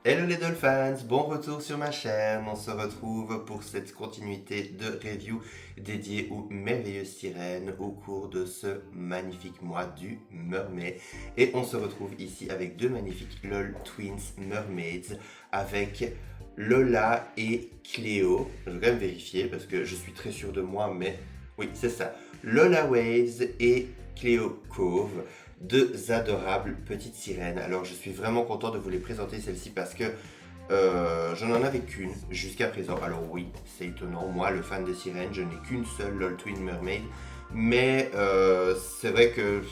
Hello les Dolphins, bon retour sur ma chaîne. On se retrouve pour cette continuité de review dédiée aux merveilleuses sirènes au cours de ce magnifique mois du Mermaid. Et on se retrouve ici avec deux magnifiques LOL Twins Mermaids avec Lola et Cléo. Je vais quand même vérifier parce que je suis très sûr de moi, mais oui, c'est ça. Lola Waves et Cléo Cove. Deux adorables petites sirènes. Alors je suis vraiment content de vous les présenter celles-ci parce que je n'en avais qu'une jusqu'à présent. Alors oui, c'est étonnant, moi le fan de sirènes, je n'ai qu'une seule LOL Twin Mermaid. Mais c'est vrai que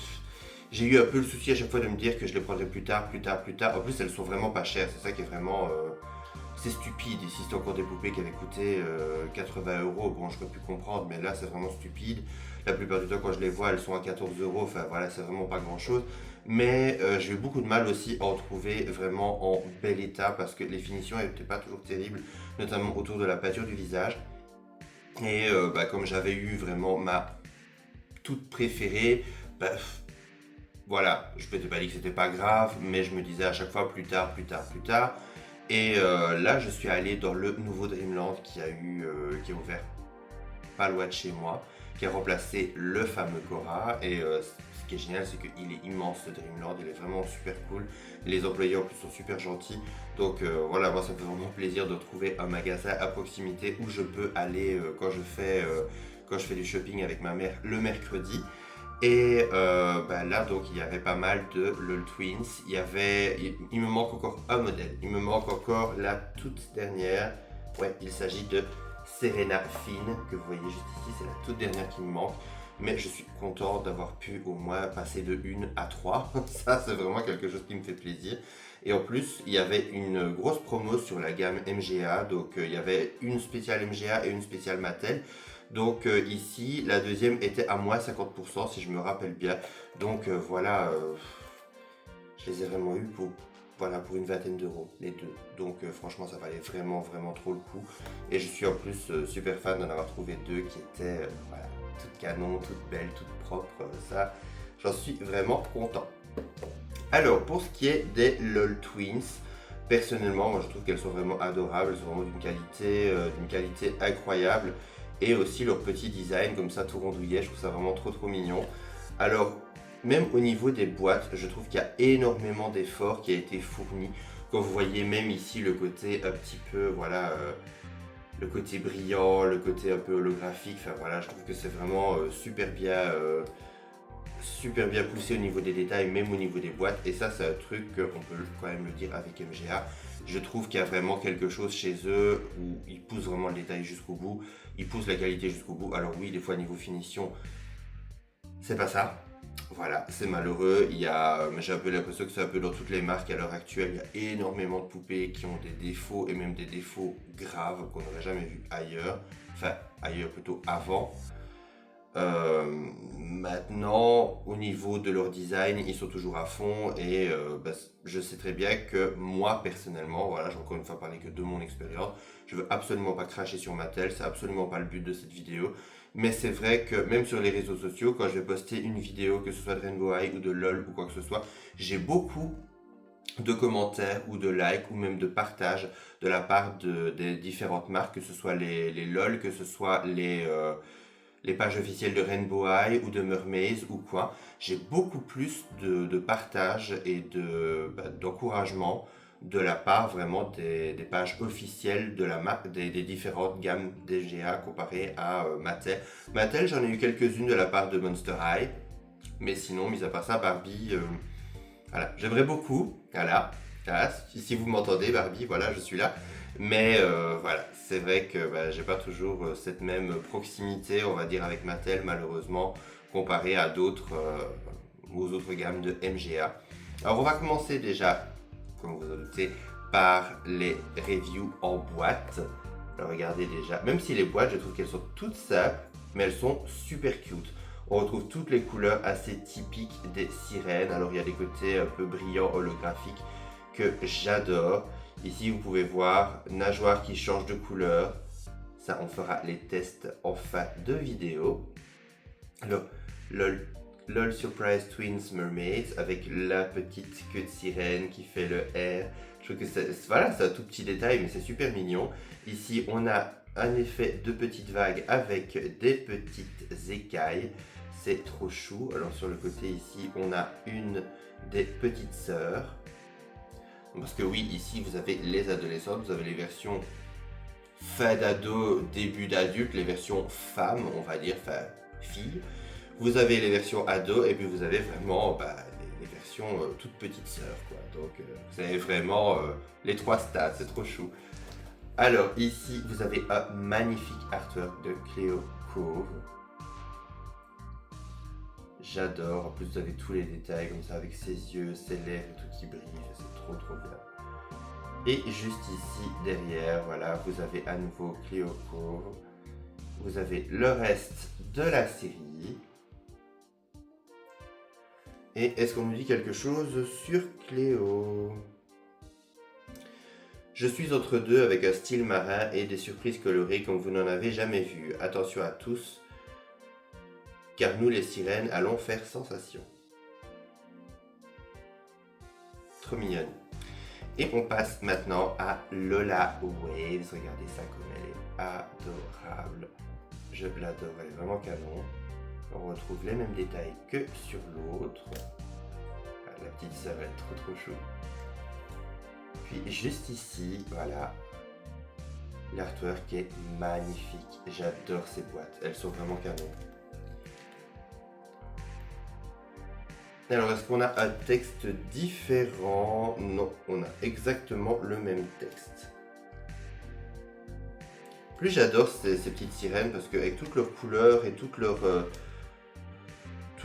j'ai eu un peu le souci à chaque fois de me dire que je les prendrais plus tard, plus tard, plus tard. En plus elles sont vraiment pas chères, c'est ça qui est vraiment... c'est stupide, ici c'était encore des poupées qui avaient coûté 80 €, bon j'aurais pu comprendre, mais là c'est vraiment stupide. La plupart du temps quand je les vois elles sont à 14 €, enfin voilà c'est vraiment pas grand chose. Mais j'ai eu beaucoup de mal aussi à en trouver vraiment en bel état parce que les finitions n'étaient pas toujours terribles, notamment autour de la peinture du visage. Et comme j'avais eu vraiment ma toute préférée, bah, voilà, je ne peux pas dire que c'était pas grave, mais je me disais à chaque fois plus tard, plus tard, plus tard. Et là, je suis allé dans le nouveau Dreamland qui a ouvert pas loin de chez moi, qui a remplacé le fameux Cora. Et ce qui est génial, c'est qu'il est immense ce Dreamland, il est vraiment super cool. Les employés en plus sont super gentils. Donc voilà, moi ça me fait vraiment plaisir de trouver un magasin à proximité où je peux aller quand je fais du shopping avec ma mère le mercredi. Et là, donc, il y avait pas mal de LOL Twins. Il me manque encore un modèle. Il me manque encore la toute dernière. Ouais, il s'agit de Serena Finn, que vous voyez juste ici. C'est la toute dernière qui me manque. Mais je suis content d'avoir pu au moins passer de 1 à 3. Ça, c'est vraiment quelque chose qui me fait plaisir. Et en plus, il y avait une grosse promo sur la gamme MGA. Donc, il y avait une spéciale MGA et une spéciale Mattel. Donc ici, la deuxième était à moins 50% si je me rappelle bien. Donc voilà, je les ai vraiment eu pour une vingtaine d'euros, les deux. Donc franchement, ça valait vraiment, vraiment trop le coup. Et je suis en plus super fan d'en avoir trouvé deux qui étaient voilà, toutes canon, toutes belles, toutes propres. Ça, j'en suis vraiment content. Alors, pour ce qui est des LOL Twins, personnellement, moi je trouve qu'elles sont vraiment adorables, elles sont vraiment d'une qualité incroyable. Et aussi leur petit design comme ça tout rondouillet, je trouve ça vraiment trop trop mignon. Alors, même au niveau des boîtes, je trouve qu'il y a énormément d'efforts qui a été fourni. Quand vous voyez même ici le côté un petit peu, voilà, le côté brillant, le côté un peu holographique, enfin voilà, je trouve que c'est vraiment super bien poussé au niveau des détails, même au niveau des boîtes. Et ça, c'est un truc qu'on peut quand même le dire avec MGA. Je trouve qu'il y a vraiment quelque chose chez eux où ils poussent vraiment le détail jusqu'au bout, ils poussent la qualité jusqu'au bout. Alors oui, des fois niveau finition, c'est pas ça. Voilà, c'est malheureux. Mais j'ai un peu l'impression que c'est un peu dans toutes les marques à l'heure actuelle. Il y a énormément de poupées qui ont des défauts et même des défauts graves qu'on n'aurait jamais vu ailleurs. Enfin, ailleurs plutôt avant. Maintenant, au niveau de leur design, ils sont toujours à fond et je sais très bien que moi personnellement, voilà, j'ai encore une fois parlé que de mon expérience, je veux absolument pas cracher sur Mattel, c'est absolument pas le but de cette vidéo. Mais c'est vrai que même sur les réseaux sociaux, quand je vais poster une vidéo, que ce soit de Rainbow High ou de LOL ou quoi que ce soit, j'ai beaucoup de commentaires ou de likes ou même de partages de la part des différentes marques, que ce soit les LOL, que ce soit les pages officielles de Rainbow High ou de Mermaids ou quoi. J'ai beaucoup plus de partage et d'encouragement de la part vraiment des pages officielles de la marque, des différentes gammes DGA comparées à Mattel. Mattel, j'en ai eu quelques-unes de la part de Monster High, mais sinon, mis à part ça, Barbie, voilà, j'aimerais beaucoup, voilà, si vous m'entendez, Barbie, voilà, je suis là. Mais voilà, c'est vrai que j'ai pas toujours cette même proximité, on va dire, avec Mattel, malheureusement, comparé à aux autres gammes de MGA. Alors, on va commencer déjà, comme vous en doutez, par les reviews en boîte. Alors, regardez déjà, même si les boîtes, je trouve qu'elles sont toutes simples, mais elles sont super cute. On retrouve toutes les couleurs assez typiques des sirènes. Alors, il y a des côtés un peu brillants, holographiques, que j'adore. Ici, vous pouvez voir nageoire qui change de couleur. Ça, on fera les tests en fin de vidéo. Alors, LOL Surprise Twins Mermaids avec la petite queue de sirène qui fait le R. Je trouve que voilà, c'est un tout petit détail mais c'est super mignon. Ici on a un effet de petites vagues avec des petites écailles. C'est trop chou. Alors sur le côté ici on a une des petites sœurs. Parce que oui, ici vous avez les adolescentes, vous avez les versions fin d'ado, début d'adulte, les versions femmes, on va dire, enfin filles. Vous avez les versions ados et puis vous avez vraiment les versions toutes petites sœurs, quoi. Donc vous avez vraiment les trois stades, c'est trop chou. Alors ici vous avez un magnifique artwork de Cleo Cove. J'adore, en plus vous avez tous les détails comme ça avec ses yeux, ses lèvres, tout qui brille, c'est trop bien. Et juste ici derrière, voilà, vous avez à nouveau Cleo Cove. Vous avez le reste de la série. Et est-ce qu'on nous dit quelque chose sur Cléo? Je suis entre deux avec un style marin et des surprises colorées comme vous n'en avez jamais vu. Attention à tous, car nous les sirènes allons faire sensation. Trop mignonne. Et on passe maintenant à Lola Waves. Regardez ça comme elle est adorable. Je l'adore, elle est vraiment canon. On retrouve les mêmes détails que sur l'autre. La petite sœur elle est trop chou. Puis juste ici, voilà, l'artwork est magnifique. J'adore ces boîtes, elles sont vraiment canon. Alors, est-ce qu'on a un texte différent? Non, on a exactement le même texte. Plus j'adore ces petites sirènes parce qu'avec toutes leurs couleurs et tous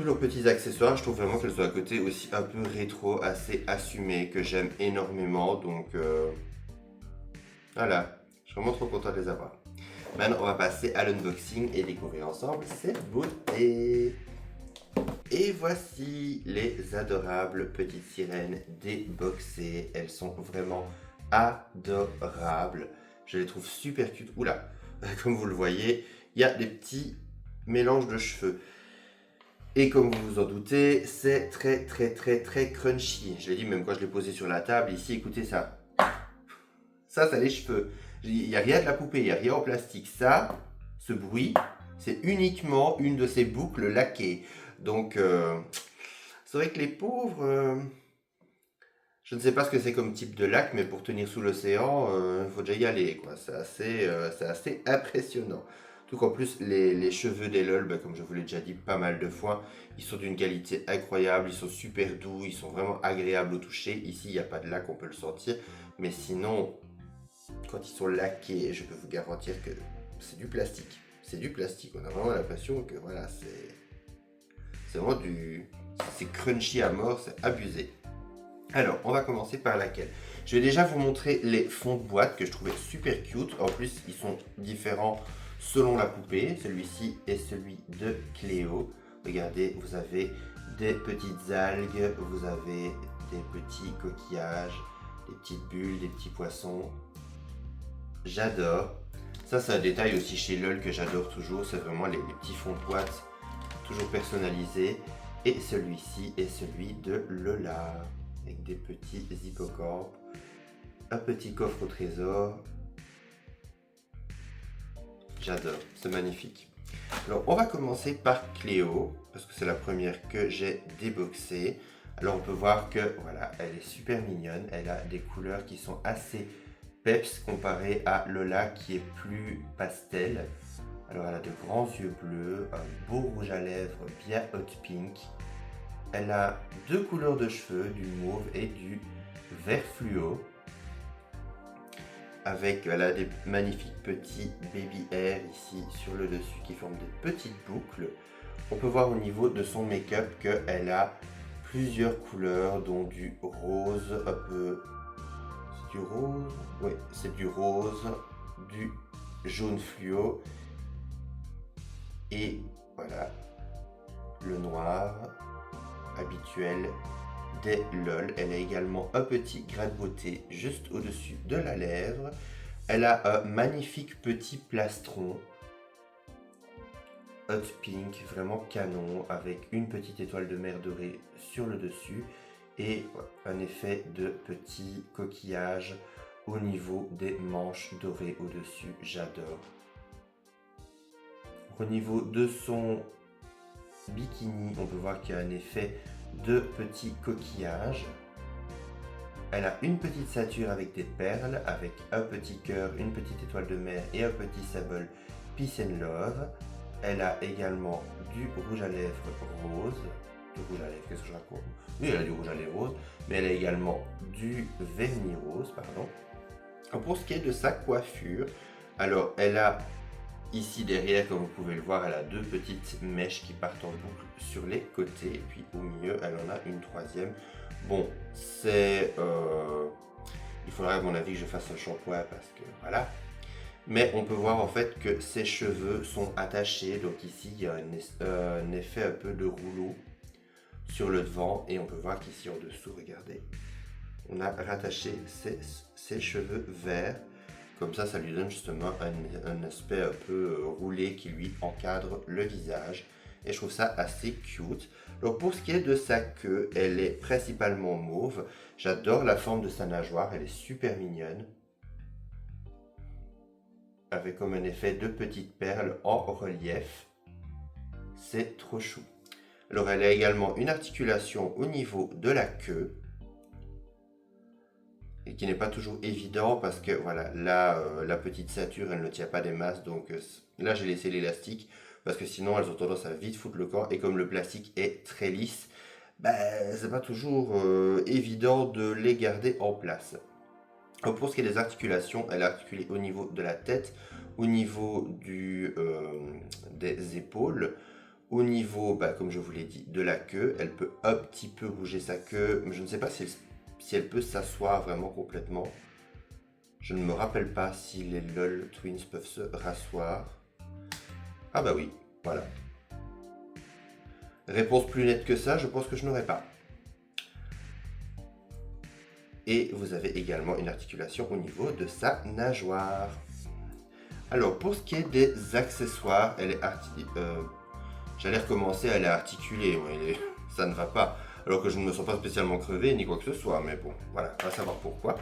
leurs petits accessoires, je trouve vraiment qu'elles sont à côté aussi un peu rétro, assez assumées, que j'aime énormément. Donc voilà, je suis vraiment trop content de les avoir. Maintenant, on va passer à l'unboxing et découvrir ensemble cette beauté. Et voici les adorables petites sirènes déboxées. Elles sont vraiment adorables. Je les trouve super cute. Oula, comme vous le voyez, il y a des petits mélanges de cheveux. Et comme vous vous en doutez, c'est très crunchy. Je l'ai dit même quand je l'ai posé sur la table. Ici, écoutez ça. Ça, c'est les cheveux. Il n'y a rien de la poupée, il n'y a rien en plastique. Ça, ce bruit, c'est uniquement une de ces boucles laquées. Donc, c'est vrai que les pauvres, je ne sais pas ce que c'est comme type de lac, mais pour tenir sous l'océan, il faut déjà y aller, quoi. C'est assez impressionnant. Tout qu'en plus, les cheveux des LOL, comme je vous l'ai déjà dit pas mal de fois, ils sont d'une qualité incroyable, ils sont super doux, ils sont vraiment agréables au toucher. Ici, il n'y a pas de lac, on peut le sentir, mais sinon, quand ils sont laqués, je peux vous garantir que c'est du plastique. C'est du plastique, on a vraiment l'impression que voilà, c'est vraiment c'est crunchy à mort, c'est abusé. Alors, on va commencer par laquelle? Je vais déjà vous montrer les fonds de boîte que je trouvais super cute. En plus, ils sont différents selon la poupée. Celui-ci est celui de Cléo. Regardez, vous avez des petites algues, vous avez des petits coquillages, des petites bulles, des petits poissons. J'adore. Ça, c'est un détail aussi chez LOL que j'adore toujours. C'est vraiment les petits fonds de boîte toujours personnalisés. Et celui-ci est celui de Lola, avec des petits hippocampes, un petit coffre au trésor. J'adore, c'est magnifique. Alors, on va commencer par Cléo, parce que c'est la première que j'ai déboxée. Alors, on peut voir que, voilà, elle est super mignonne. Elle a des couleurs qui sont assez peps comparées à Lola, qui est plus pastel. Alors, elle a de grands yeux bleus, un beau rouge à lèvres bien hot pink. Elle a deux couleurs de cheveux, du mauve et du vert fluo. Elle a des magnifiques petits baby hair ici sur le dessus qui forment des petites boucles. On peut voir au niveau de son make-up qu'elle a plusieurs couleurs, dont du rose, un peu... C'est du rose? Oui, c'est du rose, du jaune fluo. Et voilà, le noir habituel des LOL. Elle a également un petit grain de beauté juste au-dessus de la lèvre. Elle a un magnifique petit plastron. hot pink, vraiment canon, avec une petite étoile de mer dorée sur le dessus et un effet de petit coquillage au niveau des manches dorées au-dessus. J'adore. Au niveau de son bikini, on peut voir qu'il y a un effet de petit coquillage. Elle a une petite ceinture avec des perles, avec un petit cœur, une petite étoile de mer et un petit symbole Peace and Love. Elle a également du rouge à lèvres rose. Du rouge à lèvres, qu'est-ce que je raconte? Oui, elle a du rouge à lèvres rose, mais elle a également du vernis rose, pardon. Pour ce qui est de sa coiffure, alors elle a ici derrière, comme vous pouvez le voir, elle a deux petites mèches qui partent en boucle sur les côtés, et puis au milieu, elle en a une troisième. Bon, c'est... il faudrait à mon avis que je fasse un shampoing parce que voilà. Mais on peut voir en fait que ses cheveux sont attachés, donc ici il y a un effet un peu de rouleau sur le devant, et on peut voir qu'ici en dessous, regardez, on a rattaché ses cheveux verts. Comme ça lui donne justement un aspect un peu roulé qui lui encadre le visage. Et je trouve ça assez cute. Donc pour ce qui est de sa queue, elle est principalement mauve. J'adore la forme de sa nageoire, elle est super mignonne. Avec comme un effet de petites perles en relief. C'est trop chou. Alors elle a également une articulation au niveau de la queue. Et qui n'est pas toujours évident parce que voilà, là, la petite ceinture, elle ne tient pas des masses. Donc là, j'ai laissé l'élastique parce que sinon, elles ont tendance à vite foutre le camp. Et comme le plastique est très lisse, ben, c'est pas toujours évident de les garder en place. Donc, pour ce qui est des articulations, elle est articulée au niveau de la tête, au niveau des épaules, au niveau, ben, comme je vous l'ai dit, de la queue. Elle peut un petit peu bouger sa queue, mais je ne sais pas si elle peut s'asseoir vraiment complètement. Je ne me rappelle pas si les LOL Twins peuvent se rasseoir. Ah bah oui, voilà. Réponse plus nette que ça, je pense que je n'aurais pas. Et vous avez également une articulation au niveau de sa nageoire. Alors pour ce qui est des accessoires, elle est j'allais recommencer, elle est articulée, ouais, ça ne va pas. Alors que je ne me sens pas spécialement crevé ni quoi que ce soit, mais bon, voilà, on va savoir pourquoi.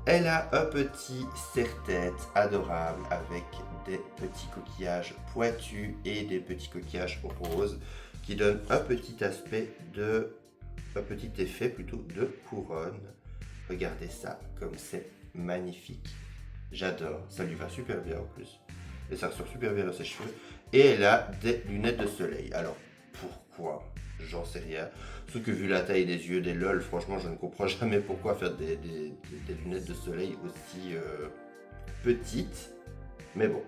Elle a un petit serre-tête adorable avec des petits coquillages pointus et des petits coquillages roses qui donnent un petit effet plutôt de couronne. Regardez ça, comme c'est magnifique. J'adore, ça lui va super bien en plus. Et ça ressort super bien dans ses cheveux. Et elle a des lunettes de soleil. Alors, pourquoi? J'en sais rien. Sauf que vu la taille des yeux des LOL, franchement, je ne comprends jamais pourquoi faire des lunettes de soleil aussi petites. Mais bon.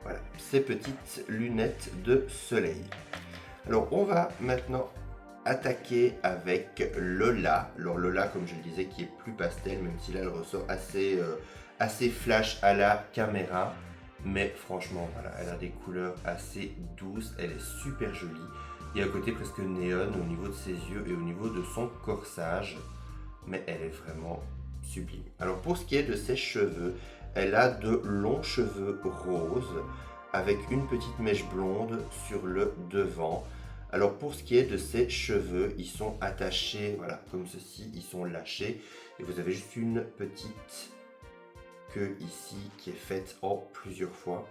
Voilà, ces petites lunettes de soleil. Alors, on va maintenant attaquer avec Lola. Alors Lola, comme je le disais, qui est plus pastel, même si là, elle ressort assez flash à la caméra. Mais franchement, voilà, elle a des couleurs assez douces, elle est super jolie. Il y a un côté presque néon au niveau de ses yeux et au niveau de son corsage. Mais elle est vraiment sublime. Alors pour ce qui est de ses cheveux, elle a de longs cheveux roses avec une petite mèche blonde sur le devant. Alors pour ce qui est de ses cheveux, ils sont attachés, voilà, comme ceci, ils sont lâchés. Et vous avez juste une petite queue ici qui est faite en plusieurs fois.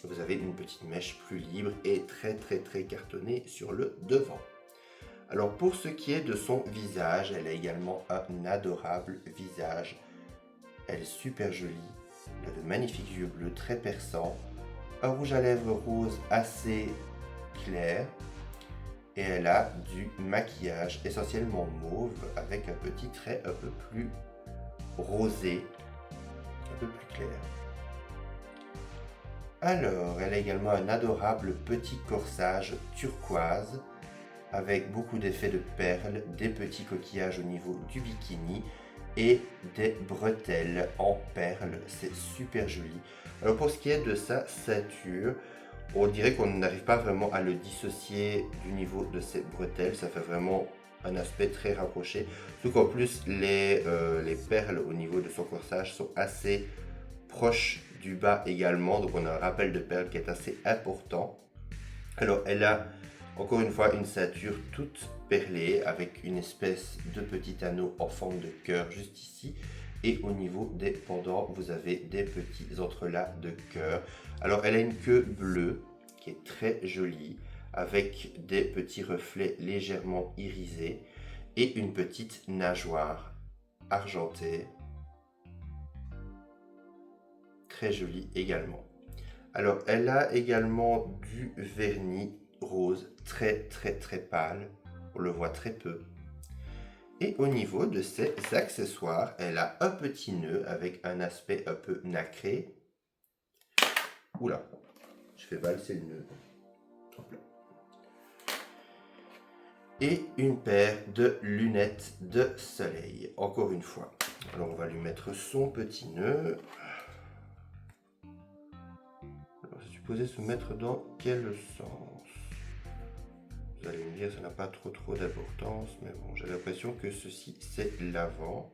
Vous avez une petite mèche plus libre et très cartonnée sur le devant. Alors pour ce qui est de son visage, elle a également un adorable visage. Elle est super jolie, elle a de magnifiques yeux bleus très perçants, un rouge à lèvres rose assez clair, et elle a du maquillage essentiellement mauve avec un petit trait un peu plus rosé, un peu plus clair. Alors, elle a également un adorable petit corsage turquoise avec beaucoup d'effets de perles, des petits coquillages au niveau du bikini et des bretelles en perles. C'est super joli. Alors pour ce qui est de sa ceinture, on dirait qu'on n'arrive pas vraiment à le dissocier du niveau de ses bretelles. Ça fait vraiment un aspect très rapproché. Surtout qu'en plus, les perles au niveau de son corsage sont assez proches du bas également, donc on a un rappel de perles qui est assez important. Alors elle a encore une fois une ceinture toute perlée avec une espèce de petit anneau en forme de cœur juste ici. Et au niveau des pendants, vous avez des petits entrelacs de cœur. Alors elle a une queue bleue qui est très jolie avec des petits reflets légèrement irisés et une petite nageoire argentée. Très jolie également. Alors elle a également du vernis rose très pâle, on le voit très peu. Et au niveau de ses accessoires, elle a un petit nœud avec un aspect un peu nacré. Oula, je fais valser le nœud. Hop là. Et une paire de lunettes de soleil, encore une fois. Alors on va lui mettre son petit nœud. Alors c'est supposé se mettre dans quel sens? Vous allez me dire, ça n'a pas trop d'importance, mais bon, j'ai l'impression que ceci, c'est l'avant.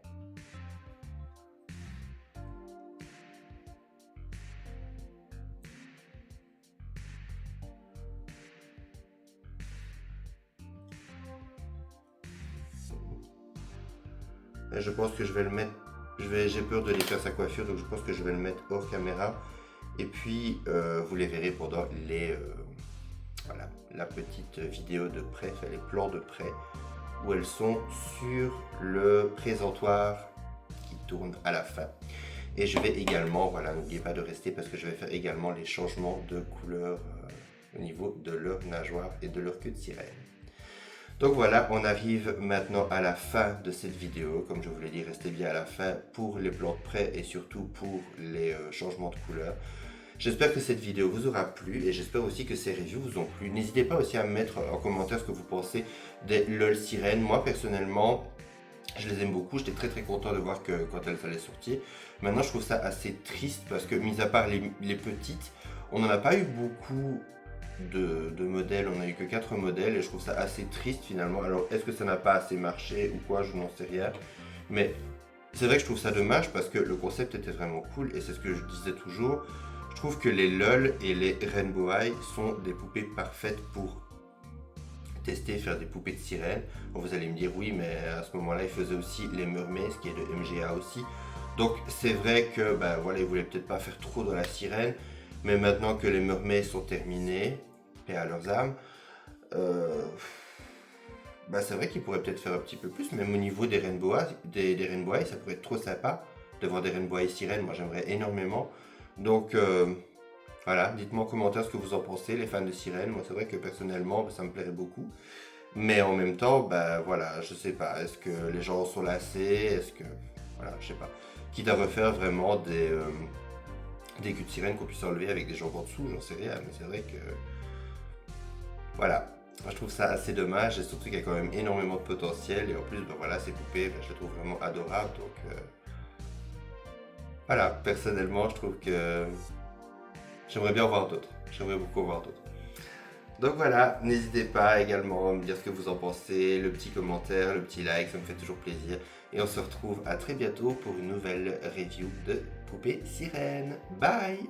Et je pense que je vais le mettre, j'ai peur de lui faire sa coiffure, donc je pense que je vais le mettre hors caméra. Et puis, vous les verrez pendant voilà, la petite vidéo de près, enfin les plans de près, où elles sont sur le présentoir qui tourne à la fin. Et je vais également, voilà, n'oubliez pas de rester parce que je vais faire également les changements de couleur au niveau de leur nageoire et de leur queue de sirène. Donc voilà, on arrive maintenant à la fin de cette vidéo. Comme je vous l'ai dit, restez bien à la fin pour les plans de près et surtout pour les changements de couleur. J'espère que cette vidéo vous aura plu et j'espère aussi que ces reviews vous ont plu. N'hésitez pas aussi à me mettre en commentaire ce que vous pensez des LOL Sirènes. Moi personnellement, je les aime beaucoup. J'étais très content de voir que quand elles allaient sortir. Maintenant, je trouve ça assez triste parce que, mis à part les petites, on n'en a pas eu beaucoup de modèles. On n'a eu que 4 modèles et je trouve ça assez triste finalement. Alors, est-ce que ça n'a pas assez marché ou quoi? Je n'en sais rien. Mais c'est vrai que je trouve ça dommage parce que le concept était vraiment cool et c'est ce que je disais toujours. Je trouve que les LOL et les Rainbow High sont des poupées parfaites pour tester, faire des poupées de sirènes. Bon, vous allez me dire oui, mais à ce moment-là, ils faisaient aussi les Mermaids, qui est de MGA aussi. Donc c'est vrai que ben voilà, ils voulaient peut-être pas faire trop dans la sirène, mais maintenant que les Mermaids sont terminés, paix à leurs âmes, ben c'est vrai qu'ils pourraient peut-être faire un petit peu plus, même au niveau des Rainbow High, ça pourrait être trop sympa de voir des Rainbow High sirènes. Moi j'aimerais énormément. Donc voilà, dites-moi en commentaire ce que vous en pensez, les fans de sirènes. Moi, c'est vrai que personnellement, ça me plairait beaucoup. Mais en même temps, ben voilà, je sais pas. Est-ce que les gens en sont lassés? Est-ce que. Voilà, je sais pas. Quitte à refaire vraiment des culs de sirène qu'on puisse enlever avec des jambes en dessous, j'en sais rien. Mais c'est vrai que. Voilà. Moi, je trouve ça assez dommage et surtout qu'il y a quand même énormément de potentiel. Et en plus, ben voilà, ces poupées, ben, je les trouve vraiment adorables. Donc. Voilà, personnellement, je trouve que. J'aimerais bien en voir d'autres. J'aimerais beaucoup en voir d'autres. Donc voilà, n'hésitez pas également à me dire ce que vous en pensez, le petit commentaire, le petit like, ça me fait toujours plaisir. Et on se retrouve à très bientôt pour une nouvelle review de poupées sirènes. Bye!